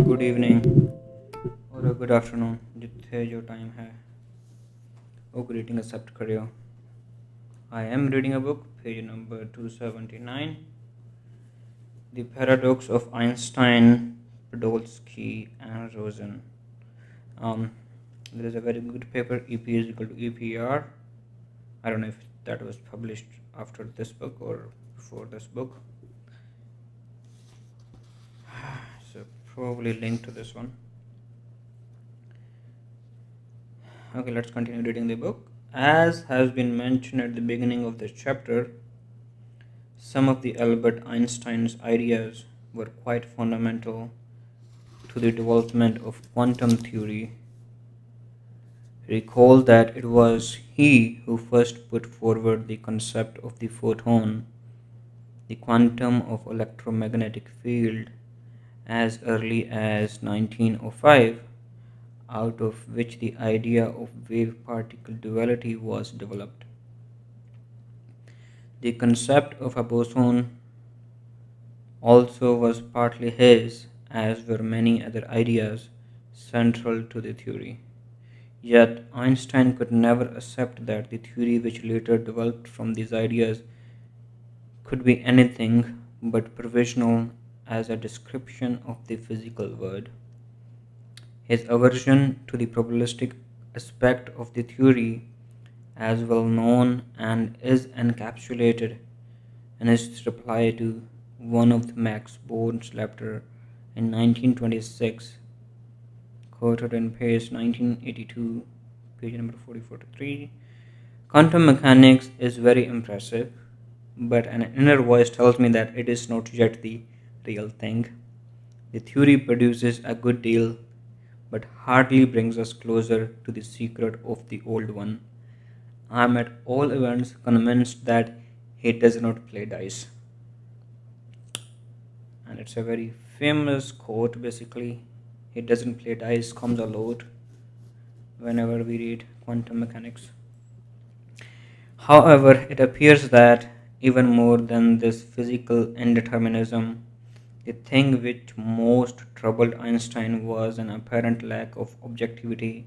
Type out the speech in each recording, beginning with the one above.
Good evening और good afternoon जिथे जो टाइम है वो ग्रीटिंग एक्सेप्ट करियो। I am reading a book page number 279, the paradox of Einstein, Podolsky and Rosen. um, there is a very good paper, EP is equal to EPR. I don't know if that was published after this book or before this book, so probably linked to this one. Okay, let's continue reading the book. As has been mentioned at the beginning of this chapter, some of the Albert Einstein's ideas were quite fundamental to the development of quantum theory. Recall that it was he who first put forward the concept of the photon, the quantum of electromagnetic field, as early as 1905, out of which the idea of wave-particle duality was developed. The concept of a boson also was partly his, as were many other ideas central to the theory. Yet Einstein could never accept that the theory which later developed from these ideas could be anything but provisional as a description of the physical world. His aversion to the probabilistic aspect of the theory, as well known and is encapsulated in his reply to one of the Max Born's letter in 1926, quoted in page 1982, page number 4043. Quantum mechanics is very impressive, but an inner voice tells me that it is not yet the real thing. The theory produces a good deal, but hardly brings us closer to the secret of the old one. I am at all events convinced that he does not play dice. And it's a very famous quote basically. He doesn't play dice comes a lot whenever we read quantum mechanics. However, it appears that even more than this physical indeterminism, the thing which most troubled Einstein was an apparent lack of objectivity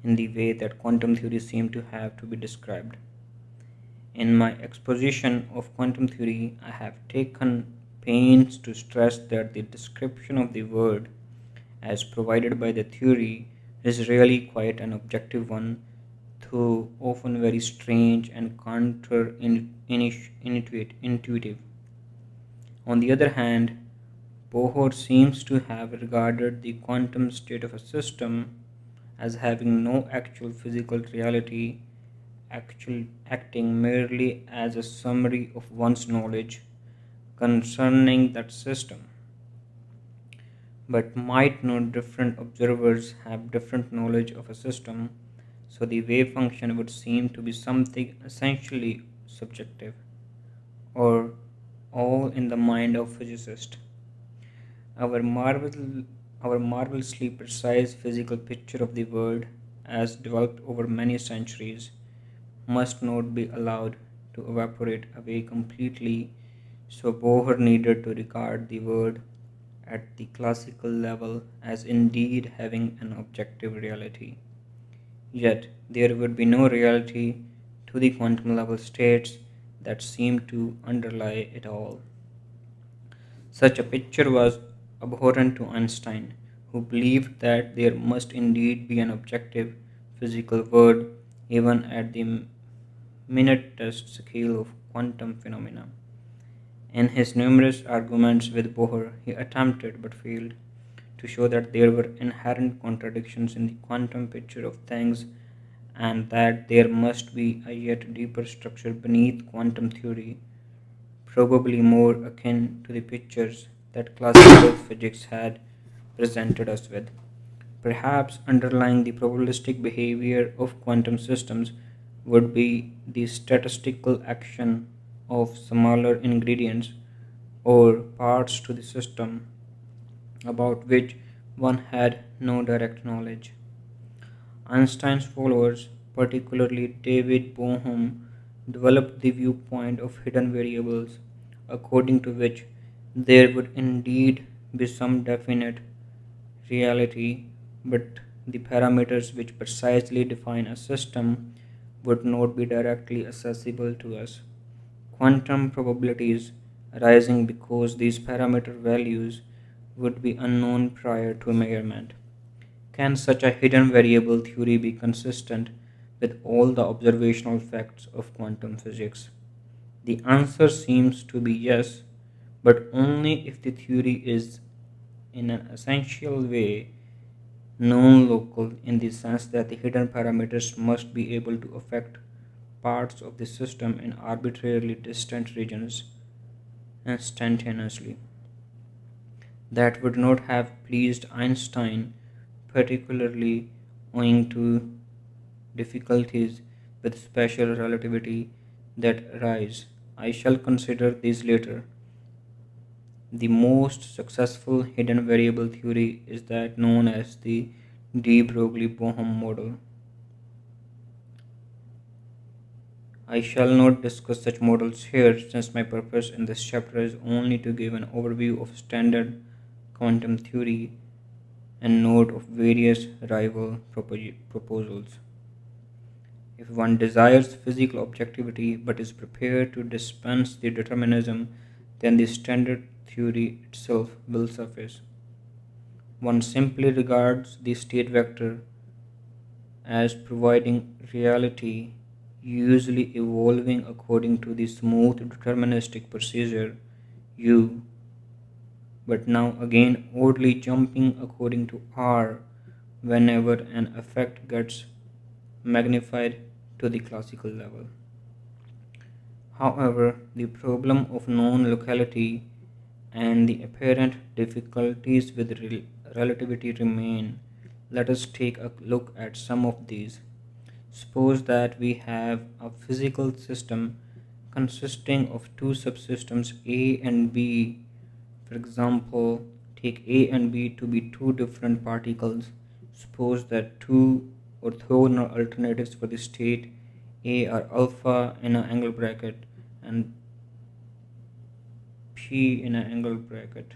in the way that quantum theory seemed to have to be described. In my exposition of quantum theory, I have taken pains to stress that the description of the world as provided by the theory is really quite an objective one, though often very strange and counterintuitive. On the other hand, Bohr seems to have regarded the quantum state of a system as having no actual physical reality, acting merely as a summary of one's knowledge concerning that system. But might not different observers have different knowledge of a system, so the wave function would seem to be something essentially subjective, or all in the mind of physicists. Our marvel, our marvelously precise physical picture of the world, as developed over many centuries, must not be allowed to evaporate away completely, so Bohr needed to regard the world at the classical level as indeed having an objective reality. Yet there would be no reality to the quantum level states that seem to underlie it all. Such a picture was abhorrent to Einstein, who believed that there must indeed be an objective physical world even at the minutest scale of quantum phenomena. In his numerous arguments with Bohr, he attempted but failed to show that there were inherent contradictions in the quantum picture of things and that there must be a yet deeper structure beneath quantum theory, probably more akin to the pictures that classical physics had presented us with. Perhaps underlying the probabilistic behavior of quantum systems would be the statistical action of smaller ingredients or parts to the system about which one had no direct knowledge. Einstein's followers, particularly David Bohm, developed the viewpoint of hidden variables, according to which there would indeed be some definite reality, but the parameters which precisely define a system would not be directly accessible to us. Quantum probabilities arising because these parameter values would be unknown prior to measurement. Can such a hidden variable theory be consistent with all the observational facts of quantum physics? The answer seems to be yes, but only if the theory is in an essential way non-local, in the sense that the hidden parameters must be able to affect parts of the system in arbitrarily distant regions instantaneously. That would not have pleased Einstein, particularly owing to difficulties with special relativity that arise. I shall consider these later. The most successful hidden variable theory is that known as the de Broglie-Bohm model. I shall not discuss such models here, since my purpose in this chapter is only to give an overview of standard quantum theory and note of various rival proposals. If one desires physical objectivity but is prepared to dispense the determinism, then the standard theory itself will suffice. One simply regards the state vector as providing reality, usually evolving according to the smooth deterministic procedure U, but now again oddly jumping according to R whenever an effect gets magnified to the classical level. However, the problem of known locality and the apparent difficulties with relativity remain. Let us take a look at some of these. Suppose that we have a physical system consisting of two subsystems A and B. For example, take A and B to be two different particles. Suppose that two orthogonal alternatives for the state A are alpha in an angle bracket and P in an angle bracket.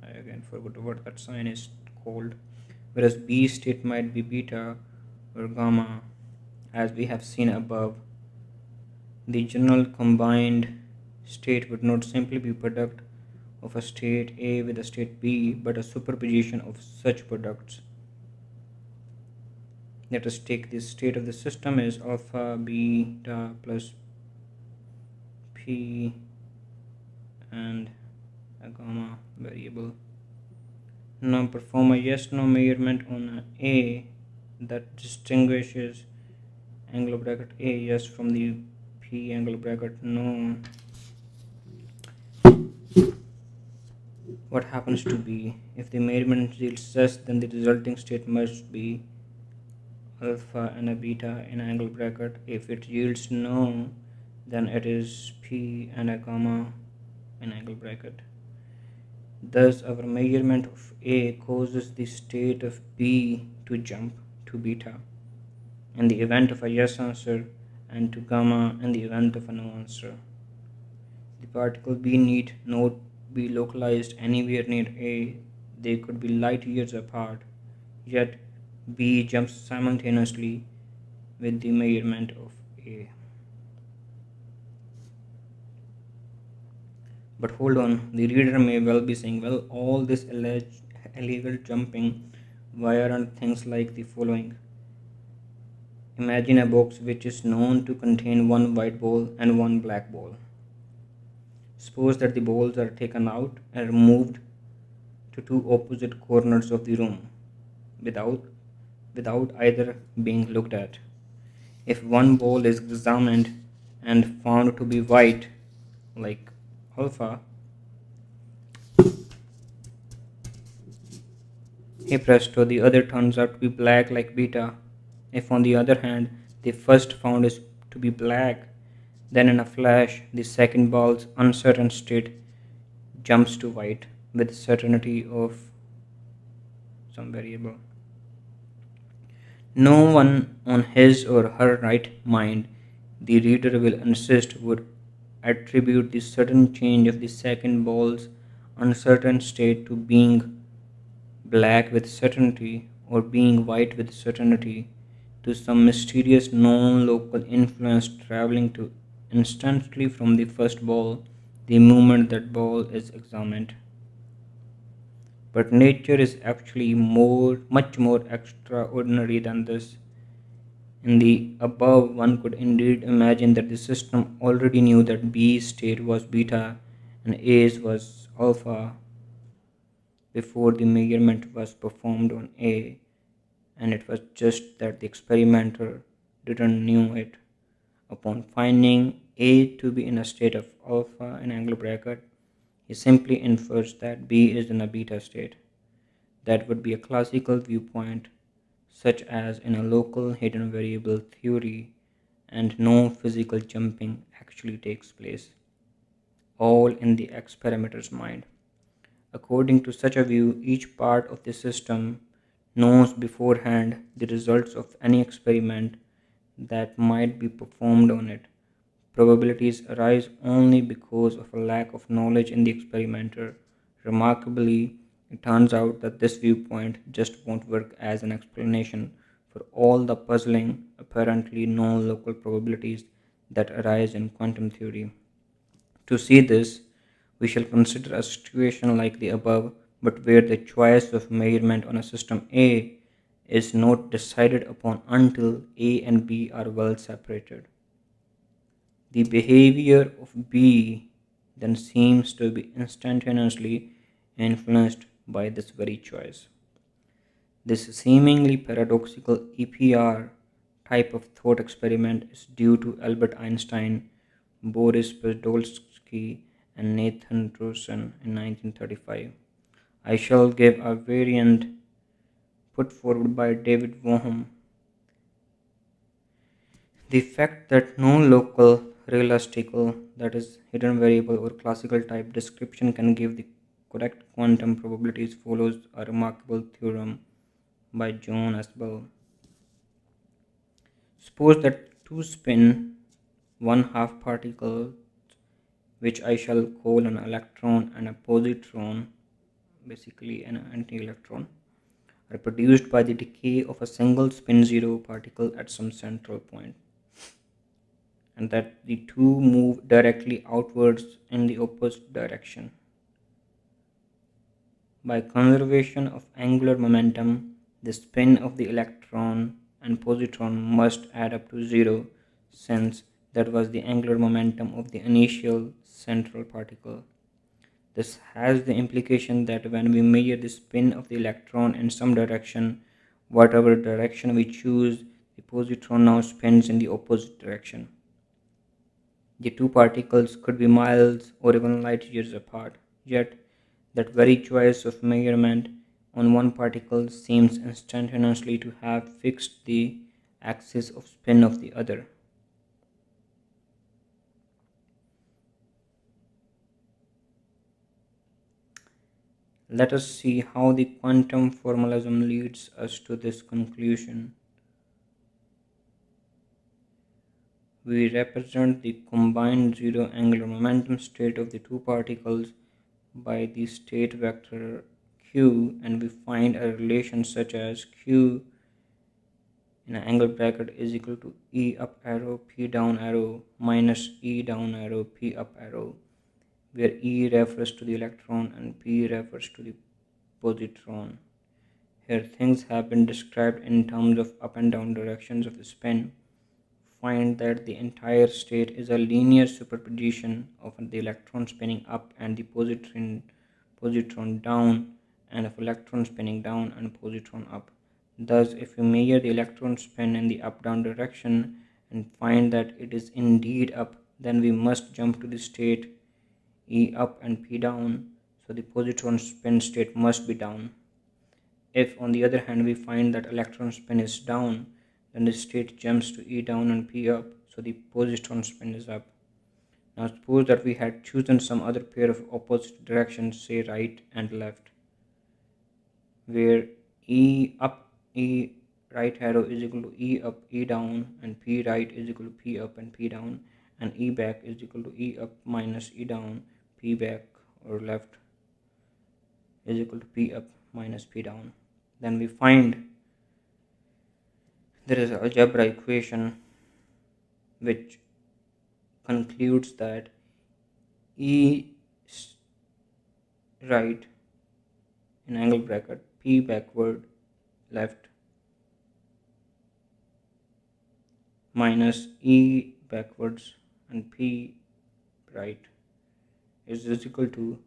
I again forgot what that sign is called. Whereas B state might be beta or gamma, as we have seen above. The general combined state would not simply be product of a state A with a state B, but a superposition of such products. Let us take the state of the system as alpha beta plus P and a gamma variable. Now perform a yes no measurement on A that distinguishes angle bracket A yes from the P angle bracket no. What happens to B? If the measurement yields yes, then the resulting state must be alpha and a beta in angle bracket. If it yields no, then it is P and a gamma in angle bracket. Thus, our measurement of A causes the state of B to jump to beta in the event of a yes answer and to gamma in the event of a no answer. The particle B need not be localized anywhere near A, they could be light years apart, yet B jumps simultaneously with the measurement of A. But hold on, the reader may well be saying, well, all this alleged illegal jumping, why aren't things like the following? Imagine a box which is known to contain one white ball and one black ball. Suppose that the balls are taken out and removed to two opposite corners of the room without either being looked at. If one ball is examined and found to be white, like alpha, hey presto, the other turns out to be black like beta. If on the other hand, the first found is to be black, then in a flash, the second ball's uncertain state jumps to white with certainty of some variable. No one on his or her right mind, the reader will insist, would attribute the sudden change of the second ball's uncertain state to being black with certainty or being white with certainty to some mysterious non-local influence traveling to instantly from the first ball the moment that ball is examined. But nature is actually much more extraordinary than this. In the above, one could indeed imagine that the system already knew that B's state was beta and A's was alpha before the measurement was performed on A, and it was just that the experimenter didn't know it. Upon finding A to be in a state of alpha in angle bracket, he simply infers that B is in a beta state. That would be a classical viewpoint, such as in a local hidden variable theory, and no physical jumping actually takes place, all in the experimenter mind. According to such a view, each part of the system knows beforehand the results of any experiment that might be performed on it. Probabilities arise only because of a lack of knowledge in the experimenter. Remarkably, it turns out that this viewpoint just won't work as an explanation for all the puzzling, apparently non local probabilities that arise in quantum theory. To see this, we shall consider a situation like the above, but where the choice of measurement on a system A is not decided upon until A and B are well separated. The behavior of B then seems to be instantaneously influenced by this very choice. This seemingly paradoxical EPR type of thought experiment is due to Albert Einstein, Boris Podolsky, and Nathan Rosen in 1935. I shall give a variant put forward by David Bohm. The fact that no local, realistical, that is, hidden variable or classical type description can give the correct quantum probabilities follows a remarkable theorem by John S. Bell. Suppose that two spin one half particles, which I shall call an electron and a positron, basically an anti-electron, are produced by the decay of a single spin zero particle at some central point, and that the two move directly outwards in the opposite direction. By conservation of angular momentum, the spin of the electron and positron must add up to zero, since that was the angular momentum of the initial central particle. This has the implication that when we measure the spin of the electron in some direction, whatever direction we choose, the positron now spins in the opposite direction. The two particles could be miles or even light years apart, yet that very choice of measurement on one particle seems instantaneously to have fixed the axis of spin of the other. Let us see how the quantum formalism leads us to this conclusion. We represent the combined zero angular momentum state of the two particles by the state vector q, and we find a relation such as q in an angle bracket is equal to e up arrow p down arrow minus e down arrow p up arrow, where e refers to the electron and p refers to the positron. Here things have been described in terms of up and down directions of the spin. Find that the entire state is a linear superposition of the electron spinning up and the positron down, and of electron spinning down and positron up. Thus, if we measure the electron spin in the up-down direction and find that it is indeed up, then we must jump to the state E up and P down, so the positron spin state must be down. If, on the other hand, we find that electron spin is down, then the state jumps to E down and P up, so the positron spin is up. Now suppose that we had chosen some other pair of opposite directions, say right and left, where E up, E right arrow is equal to E up, E down, and P right is equal to P up and P down, and E back is equal to E up minus E down, P back or left is equal to P up minus P down. Then we find there is an algebra equation which concludes that E right in angle bracket P backward left minus E backwards and P right is equal to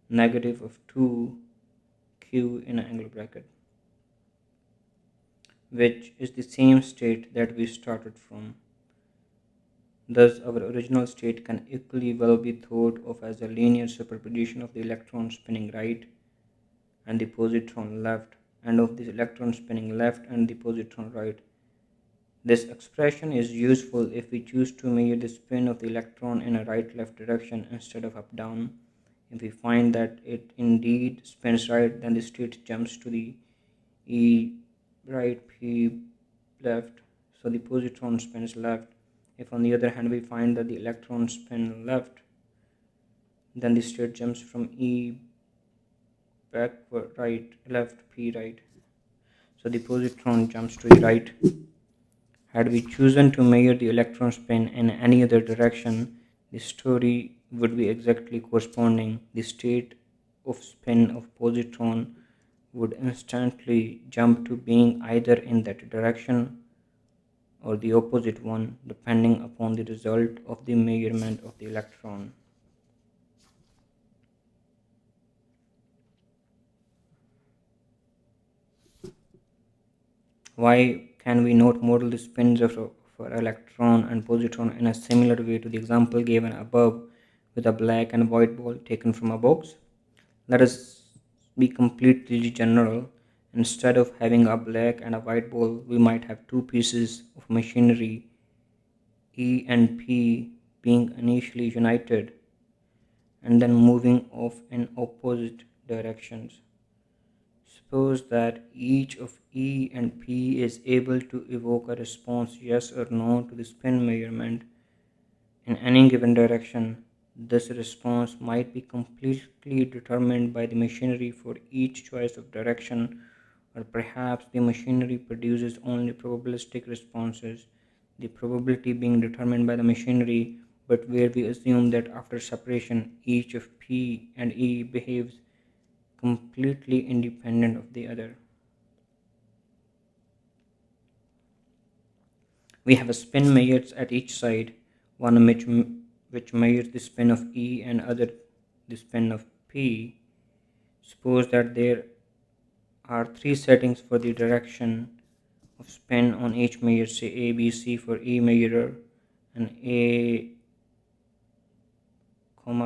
negative of 2q in an angle bracket, which is the same state that we started from. Thus, our original state can equally well be thought of as a linear superposition of the electron spinning right and the positron left, and of the electron spinning left and the positron right. This expression is useful if we choose to measure the spin of the electron in a right-left direction instead of up-down. If we find that it indeed spins right, then the state jumps to the E right, P left, so the positron spins left. If on the other hand we find that the electron spin left, then the state jumps from E backward right, left, P right. So the positron jumps to the right. Had we chosen to measure the electron spin in any other direction, the story would be exactly corresponding. The state of spin of positron would instantly jump to being either in that direction or the opposite one, depending upon the result of the measurement of the electron. Why can we not model the spins of our electron and positron in a similar way to the example given above with a black and white ball taken from a box? Let us be completely general. Instead of having a black and a white ball, we might have two pieces of machinery, E and P, being initially united and then moving off in opposite directions. Suppose that each of E and P is able to evoke a response yes or no to the spin measurement in any given direction. This response might be completely determined by the machinery for each choice of direction, or perhaps the machinery produces only probabilistic responses, the probability being determined by the machinery, but where we assume that after separation each of P and E behaves completely independent of the other. We have a spin measures at each side, one which measures the spin of E and other the spin of P. Suppose that there are three settings for the direction of spin on each measure, say A, B, C for E measurer and A,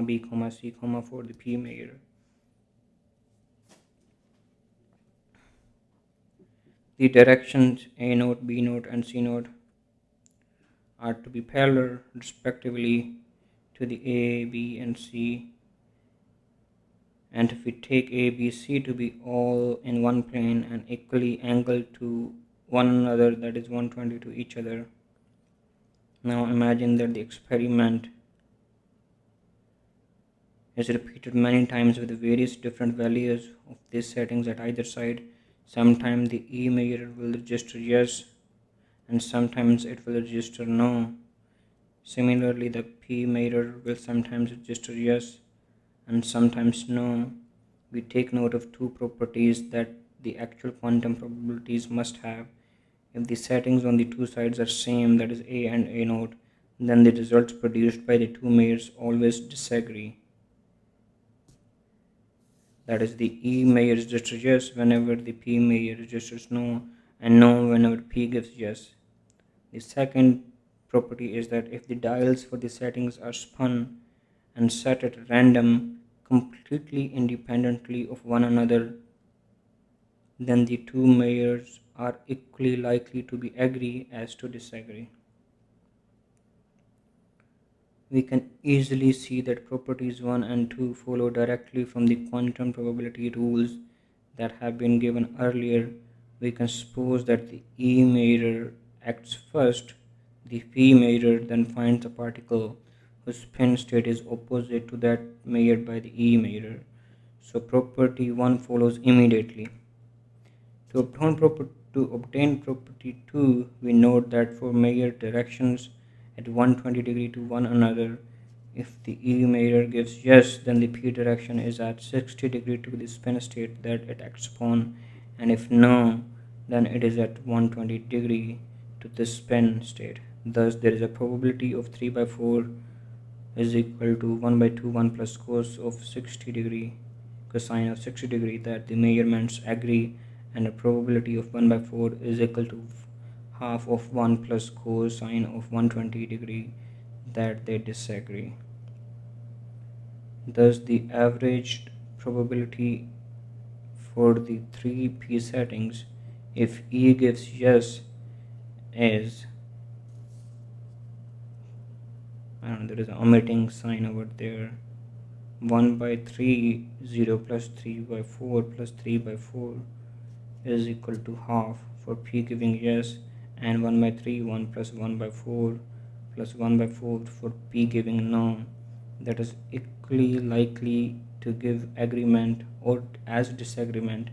B, C, for the P measurer. The directions A node, B node and C node are to be parallel respectively to the A, B and C, and if we take A, B, C to be all in one plane and equally angled to one another, that is 120 to each other. Now imagine that the experiment is repeated many times with various different values of these settings at either side. Sometimes the E measure will register yes and sometimes it will register no. Similarly, the P measure will sometimes register yes and sometimes no. We take note of two properties that the actual quantum probabilities must have. If the settings on the two sides are same, that is A and A naught, then the results produced by the two measures always disagree. That is, the E measure registers yes whenever the P measure registers no, and no whenever P gives yes. The second property is that if the dials for the settings are spun and set at random, completely independently of one another, then the two measures are equally likely to be agree as to disagree. We can easily see that properties 1 and 2 follow directly from the quantum probability rules that have been given earlier. We can suppose that the E measure acts first, the P measure then finds a particle whose spin state is opposite to that measured by the E measure. So property 1 follows immediately. To obtain property 2, we note that for measured directions at 120 degree to one another, if the E measure gives yes, then the P direction is at 60 degree to the spin state that it acts upon, and if no, then it is at 120 degree to the spin state. Thus, there is a probability of 3 by 4 is equal to 1 by 2 1 plus cosine of 60 degree that the measurements agree, and a probability of 1 by 4 is equal to half of 1 plus cosine of 120 degree that they disagree. Thus the averaged probability for the three P settings, if E gives yes, is, I don't know, there is an omitting sign over there, 1 by 3 0 plus 3 by 4 plus 3 by 4 is equal to half for P giving yes, and 1 by 3 1 plus 1 by 4 plus 1 by 4 for P giving no. That is equally likely to give agreement or as disagreement,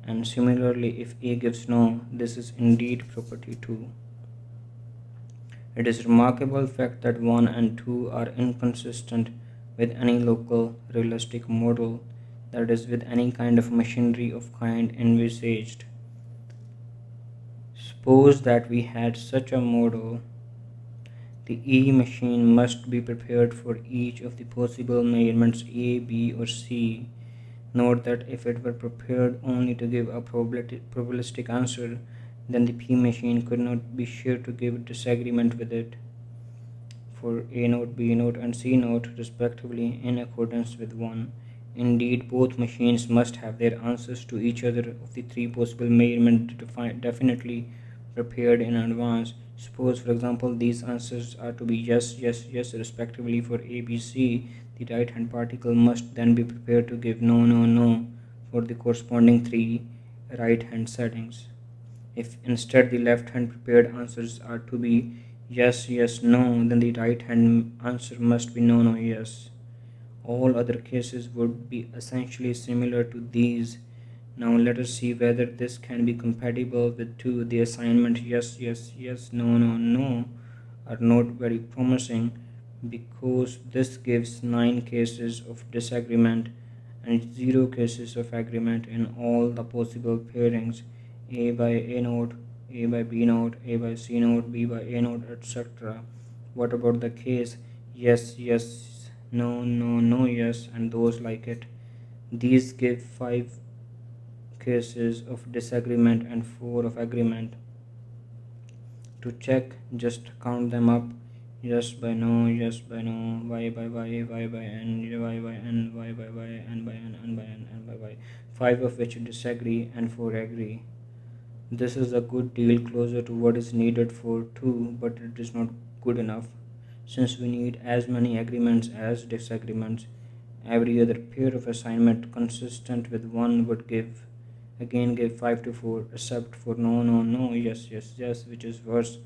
and similarly if A gives no, this is indeed property 2. It is a remarkable fact that 1 and 2 are inconsistent with any local realistic model, that is, with any kind of machinery of kind envisaged. Suppose that we had such a model. The E machine must be prepared for each of the possible measurements A, B, or C. Note that if it were prepared only to give a probabilistic answer, then the P machine could not be sure to give disagreement with it for A note, B note, and C note respectively in accordance with 1. Indeed, both machines must have their answers to each other of the three possible measurements definitely prepared in advance. Suppose, for example, these answers are to be yes, yes, yes respectively for A, B, C. The right hand particle must then be prepared to give no, no, no for the corresponding three right hand settings. If instead the left hand prepared answers are to be yes, yes, no, then the right hand answer must be no, no, yes. All other cases would be essentially similar to these. Now let us see whether this can be compatible with 2. The assignment yes, yes, yes, no, no, no are not very promising because this gives 9 cases of disagreement and 0 cases of agreement in all the possible pairings A by A note, A by B note, A by C note, B by A note, etc. What about the case yes, yes, no, no, no, yes, and those like it? These give 5 cases of disagreement and 4 of agreement. To check, just count them up: yes by no, yes by no, y by y, y by n, y by n, y by y, n by n, n by n, n by y, 5 of which disagree and 4 agree. This is a good deal closer to what is needed for 2, but it is not good enough. Since we need as many agreements as disagreements, every other pair of assignment consistent with 1 would give 5 to 4, except for no, no, no, yes, yes, yes, which is worse,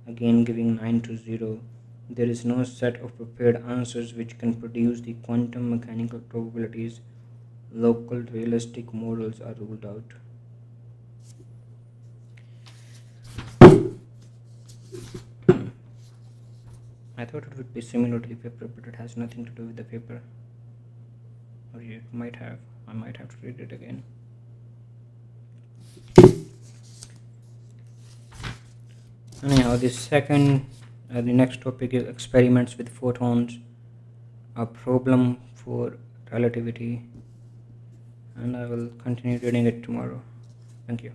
again giving 9 to 0. There is no set of prepared answers which can produce the quantum mechanical probabilities. Local realistic models are ruled out. I thought it would be similar to the paper, but it has nothing to do with the paper. Or it might have. I might have to read it again. Anyhow, the next topic is experiments with photons, a problem for relativity, and I will continue reading it tomorrow. Thank you.